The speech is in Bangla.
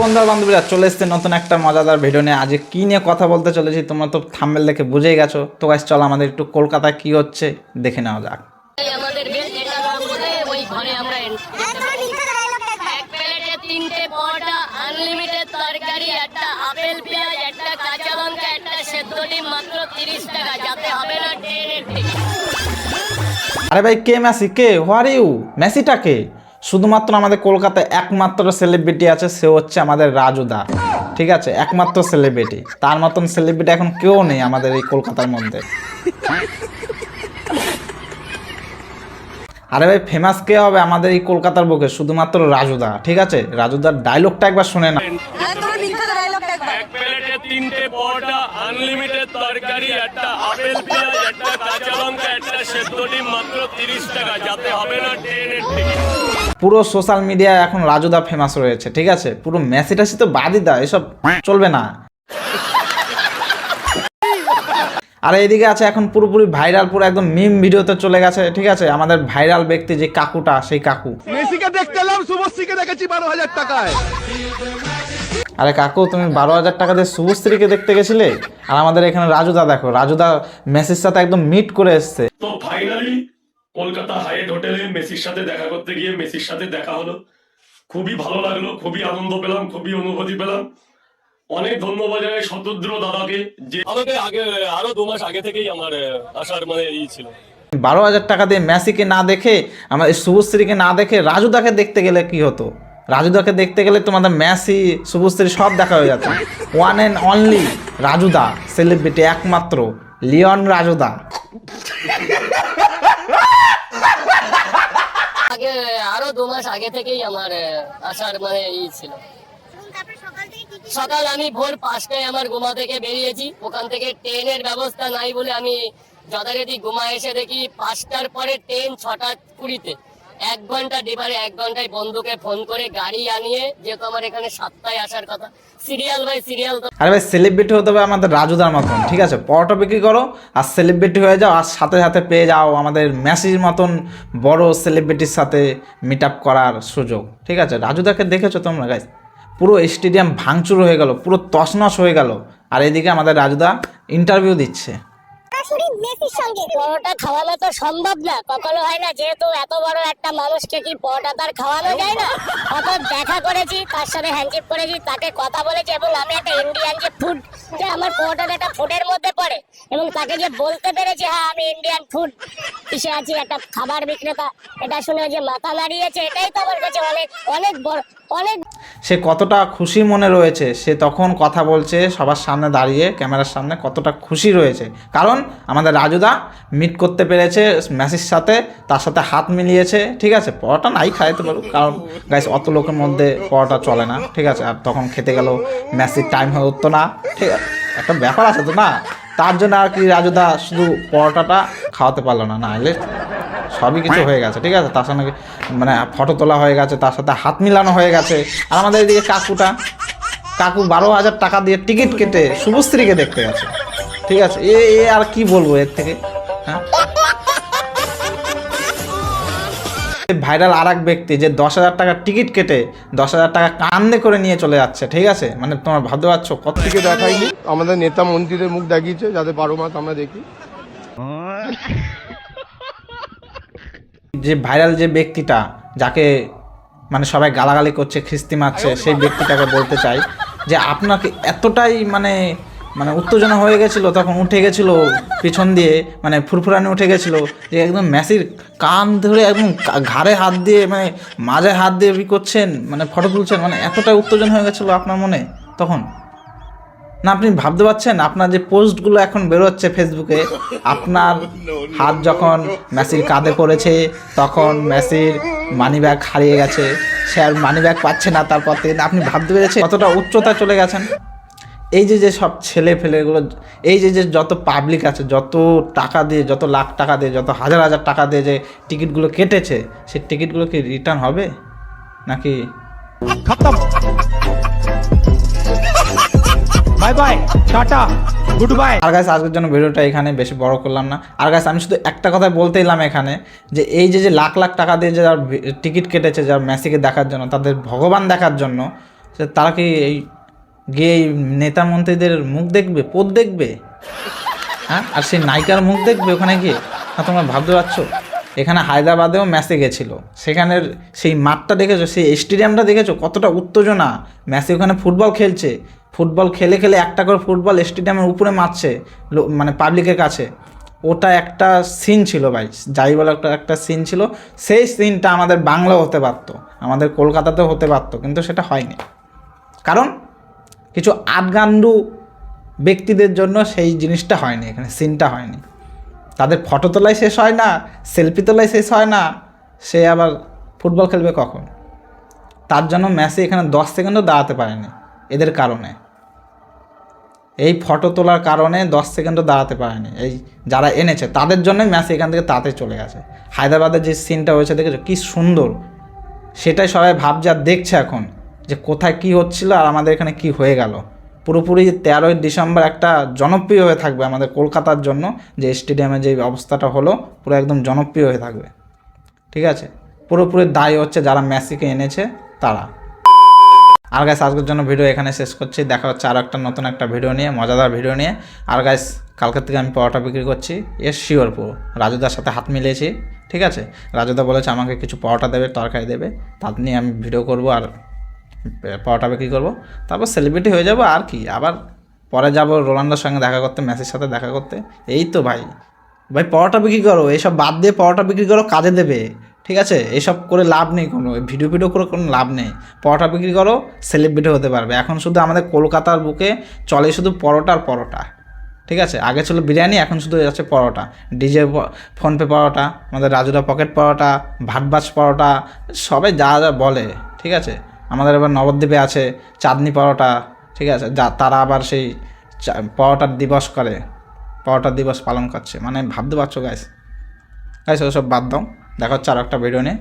বন্ধুরা বান্ধবীরা চলে এসেছে নতুন একটা মজাদার ভিডিও নিয়ে। আজ কি নিয়ে কথা বলতে চলেছি তোমরা তো থাম্বনেল দেখে বুঝেই গেছো। তো গাইস চলো আমাদের একটু কলকাতায় কি হচ্ছে দেখে নেওয়া যাক। আমাদের বেশ এটা বলে ওই ঘরে আমরা এক প্লেটে 3টে পরোটা, আনলিমিটেড তরকারি, একটা আপেল পেঁয়াজ, একটা কাঁচা লঙ্কা, একটা সেদ্ধ ডিম, মাত্র 30 টাকা। যাতে হবে না ট্রেনের টিকিট। আরে ভাই কে মেসি? K where you? মেসিটা কে? শুধুমাত্র আমাদের কলকাতায় একমাত্র সেলিব্রিটি আছে, সে হচ্ছে আমাদের রাজুদা। ঠিক আছে, একমাত্র সেলিব্রিটি। তার মতন সেলিব্রিটি এখন কেউ নেই আমাদের এই কলকাতার মধ্যে। আরে ভাই ফেমাস কে হবে আমাদের এই কলকাতার বুকে? শুধুমাত্র রাজুদা। ঠিক আছে, রাজুদার ডায়লগটা একবার শুনে না। এক প্লেটে 3টে পরোটা, আনলিমিটেড তরকারি, একটা আপেল পেঁয়াজ, একটা কাঁচা লঙ্কা, একটা সেদ্ধ ডিম, মাত্র 30 টাকা। যাতে হবে না ট্রেনের টিকিট। পুরো সোশ্যাল মিডিয়ায় এখন রাজুদা ফেমাস রয়েছে। ঠিক আছে, পুরো মেসি টাসি তো বাদই দা, এসব চলবে না। আর এইদিকে আছে এখন পুরোপুরি ভাইরাল, পুরো একদম মিম ভিডিওতে চলে গেছে। ঠিক আছে, আমাদের ভাইরাল ব্যক্তি যে কাকুটা, সেই কাকু। মেসিকে দেখতে এলাম, শুভশ্রীকে দেখেছি 12,000 টাকায়। আরে কাকু, তুমি 12,000 টাকা দিয়ে শুভশ্রীকে দেখতে গেছিলে? আর আমাদের এখানে রাজুদা দেখো, রাজুদা মেসির সাথে একদম মিট করে এসছে। তো ফাইনালি কলকাতা হাইট হোটেলে মেসির সাথে দেখা করতে গিয়ে মেসির সাথে দেখা হলো। খুবই ভালো লাগলো, খুবই আনন্দ পেলাম, খুবই অনুভূতি পেলাম। অনেক ধন্যবাদ জানাই শতদ্র দাদাকে, যে আমাকে আগে আরো 2 মাস আগে থেকেই আমার আসার ছিল। 12,000 টাকা দিয়ে মেসিকে না দেখে, আমাদের শুভশ্রীকে না দেখে রাজুদাকে দেখতে গেলে কি হতো? রাজুদাকে দেখতে গেলে তোমাদের মেসি, শুভশ্রী সব দেখা হয়ে যেত। ওয়ান অ্যান্ড অনলি রাজুদা সেলিব্রিটি, একমাত্র লিওন রাজুদা। আগে আরো 2 মাস আগে থেকেই আমার আসার ছিল। সকাল আমি ভোর 5টায় আমার গোমা থেকে বেরিয়েছি। ওখান থেকে ট্রেনের ব্যবস্থা নাই বলে আমি যথারীতি গোমা এসে দেখি 5টার পরে ট্রেন 6:20-তে। 1 ঘন্টা ডিপারে, 1 ঘন্টায় বন্ধুকে ফোন করে গাড়ি আনিয়ে, যেহেতু আমার এখানে 7টায় আসার কথা, সিরিয়াল বাই সিরিয়াল। আরে ভাই সেলিব্রিটি হতে হবে আমাদের রাজুদার মতন। ঠিক আছে, পরোটা বিক্রি করো আর সেলিব্রিটি হয়ে যাও, আর সাথে সাথে পেয়ে যাও আমাদের মেসির মতন বড় সেলিব্রিটির সাথে মিট আপ করার সুযোগ। ঠিক আছে, রাজুদাকে দেখেছো তোমরা গাইস? পুরো স্টেডিয়াম ভাঙচুর হয়ে গেল, পুরো তছনছ হয়ে গেল। আর এদিকে আমাদের রাজুদা ইন্টারভিউ দিচ্ছে। পরোটা খাওয়ানো তো সম্ভব না, কখনো হয় না, যেহেতু এত বড় একটা মানুষকে কি পরোটা তার খাওয়ানো যায় না? অত দেখা করেছি, তার সাথে হ্যান্ডশেক করেছি, তাকে কথা বলেছি, এবং আমি একটা ইন্ডিয়ান যে ফুড, যে আমার পরোটাটা একটা ফুডের মধ্যে পড়ে, এবং তাকে যে বলতে পেরেছি হ্যাঁ আমি ইন্ডিয়ান ফুড এসে আছি, একটা খাবার বিক্রেতা, এটা শুনে যে মাথা নাড়িয়েছে, এটাই তো আমার কাছে অনেক অনেক বড়, অনেক। সে কতটা খুশি মনে রয়েছে, সে তখন কথা বলছে সবার সামনে দাঁড়িয়ে, ক্যামেরার সামনে, কতটা খুশি রয়েছে। কারণ আমাদের রাজুদা মিট করতে পেরেছে মেসির সাথে, তার সাথে হাত মিলিয়েছে। ঠিক আছে, পরোটা নাই খাইতে পারো, কারণ গাইস অত লোকের মধ্যে পরোটা চলে না। ঠিক আছে, আর তখন খেতে গেল মেসির টাইম হয়ে উঠতো না। ঠিক আছে, একটা ব্যাপার আছে তো না, তার জন্য আর কি রাজুদা শুধু পরোটাটা খাওয়াতে পারলো না, না এলে সবই কিছু হয়ে গেছে। ঠিক আছে, তার সঙ্গে ফটো তোলা হয়ে গেছে, তার সাথে হাত মিলানো হয়ে গেছে। আর আমাদের এদিকে কাকু 12,000 টাকা দিয়ে টিকিট কেটে শুভশ্রীকে দেখতে গেছে। ঠিক আছে, এ আর কি বলবো এর থেকে? হ্যাঁ, ভাইরাল আর এক ব্যক্তি যে 10,000 টাকা টিকিট কেটে 10,000 টাকা কান্দে করে নিয়ে চলে যাচ্ছে। ঠিক আছে, তোমার ভাবতে পারছো কত থেকে দেখাইনি? আমাদের নেতা মন্ত্রীদের মুখ দেখিয়েছে, যাতে 12 মাস আমরা দেখি। যে ভাইরাল যে ব্যক্তিটা, যাকে সবাই গালাগালি করছে, খিস্তি মারছে, সেই ব্যক্তিটাকে বলতে চাই যে আপনাকে এতটাই উত্তেজনা হয়ে গেছিলো, তখন উঠে গেছিলো পিছন দিয়ে, ফুরফুরানি উঠে গেছিলো, যে একদম মেসির কান ধরে একদম ঘাড়ে হাত দিয়ে, মাঝে হাত দিয়ে করছেন, ফটো তুলছেন, এতটাই উত্তেজনা হয়ে গেছিলো আপনার মনে তখন। না আপনি ভাবতে পারছেন, আপনার যে পোস্টগুলো এখন বেরোচ্ছে ফেসবুকে, আপনার হাত যখন মেসির কাঁধে পড়েছে, তখন মেসির মানি ব্যাগ হারিয়ে গেছে, সে আর মানি ব্যাগ পাচ্ছে না। তারপর থেকে আপনি ভাবতে পেরেছেন কতটা উচ্চতায় চলে গেছেন। এই যে সব ছেলে ফেলেগুলো, এই যে যত পাবলিক আছে, যত টাকা দিয়ে, যত লাখ টাকা দিয়ে, যত হাজার হাজার টাকা দিয়ে যে টিকিটগুলো কেটেছে, সেই টিকিটগুলো কি রিটার্ন হবে নাকি? Bye bye, tata, good bye. আর গাইস আজকের জন্য ভিডিওটা এখানে বেশি বড় করলাম না। আর গাইস আমি শুধু একটা কথা বলতে এলাম এখানে, যে এই যে লাখ লাখ টাকা দিয়ে যারা টিকিট কেটেছে, যারা মেসিকে দেখার জন্য, তাদের ভগবান দেখার জন্য, তারা কি এই গিয়ে এই নেতা মন্ত্রীদের মুখ দেখবে, পোদ দেখবে? হ্যাঁ, আর সেই নায়িকার মুখ দেখবে ওখানে গিয়ে? না, তোমরা ভাবতে পারছো? এখানে হায়দ্রাবাদেও ম্যাচে গেছিলো, সেখানের সেই মাঠটা দেখেছো, সেই স্টেডিয়ামটা দেখেছো, কতটা উত্তেজনা। ম্যাচে ওখানে ফুটবল খেলছে, ফুটবল খেলে খেলে একটা করে ফুটবল স্টেডিয়ামের উপরে মারছে মানে পাবলিকের কাছে। ওটা একটা সিন ছিল ভাই, যাই বলে একটা সিন ছিল। সেই সিনটা আমাদের বাংলাও হতে পারতো, আমাদের কলকাতাতেও হতে পারতো, কিন্তু সেটা হয়নি। কারণ কিছু আটগান্ডু ব্যক্তিদের জন্য সেই জিনিসটা হয়নি, এখানে সিনটা হয়নি। তাদের ফটো তোলাই শেষ হয় না, সেলফি তোলাই শেষ হয় না, সে আবার ফুটবল খেলবে কখন? তার জন্য ম্যাচে এখানে 10 সেকেন্ডও দাঁড়াতে পারেনি এদের কারণে। এই ফটো তোলার কারণে 10 সেকেন্ডও দাঁড়াতে পারেনি এই যারা এনেছে, তাদের জন্যই ম্যাচ এখান থেকে তাড়াতাড়ি চলে গেছে। হায়দ্রাবাদের যে সিনটা হয়েছে দেখেছো কী সুন্দর, সেটাই সবাই ভাবছে আর দেখছে এখন যে কোথায় কি হচ্ছিল আর আমাদের এখানে কি হয়ে গেল। পুরোপুরি 13ই ডিসেম্বর একটা জনপ্রিয় হয়ে থাকবে আমাদের কলকাতার জন্য, যে স্টেডিয়ামে যে অবস্থাটা হলো পুরো একদম জনপ্রিয় হয়ে থাকবে। ঠিক আছে, পুরোপুরি দায়ী হচ্ছে যারা মেসিকে এনেছে তারা। আর গাইস, আজকের জন্য ভিডিও এখানে শেষ করছি। দেখা হচ্ছে আর একটা নতুন একটা ভিডিও নিয়ে, মজাদার ভিডিও নিয়ে। আর গাইস, কালকের থেকে আমি পরোটা বিক্রি করছি, শিওর পুরো রাজুদার সাথে হাত মিলিয়েছি। ঠিক আছে, রাজুদা বলেছে আমাকে কিছু পরোটা দেবে, তরকারি দেবে, তার নিয়ে আমি ভিডিও করব আর পরোটা বিক্রি করবো। তারপর সেলিব্রিটি হয়ে যাব আর কি। আবার পরে যাব রোনাল্ডোর সঙ্গে দেখা করতে, মেসির সাথে দেখা করতে। এই তো ভাই পরোটা বিক্রি করো, এইসব বাদ দিয়ে পরোটা বিক্রি করো, কাজে দেবে। ঠিক আছে, এসব করে লাভ নেই, কোনো ভিডিও করে কোনো লাভ নেই। পরোটা বিক্রি করো, সেলিব্রিটি হতে পারবে। এখন শুধু আমাদের কলকাতার বুকে চলে শুধু পরোটা আর পরোটা। ঠিক আছে, আগে ছিল বিরিয়ানি, এখন শুধু আছে পরোটা। ডিজে ফোনপে পরোটা, আমাদের রাজুরা পকেট পরোটা, ভাতবাজ পরোটা, সবাই যা যা বলে। ঠিক আছে, আমাদের এবার নবদ্বীপে আছে চাঁদনি পরোটা। ঠিক আছে, যা তারা আবার সেই পরোটার দিবস করে, পরোটার দিবস পালন করছে। মানে ভাবতে পারছো গাইস, ওসব বাদ দাও। দেখা হচ্ছে আর একটা ভিডিও নিয়ে।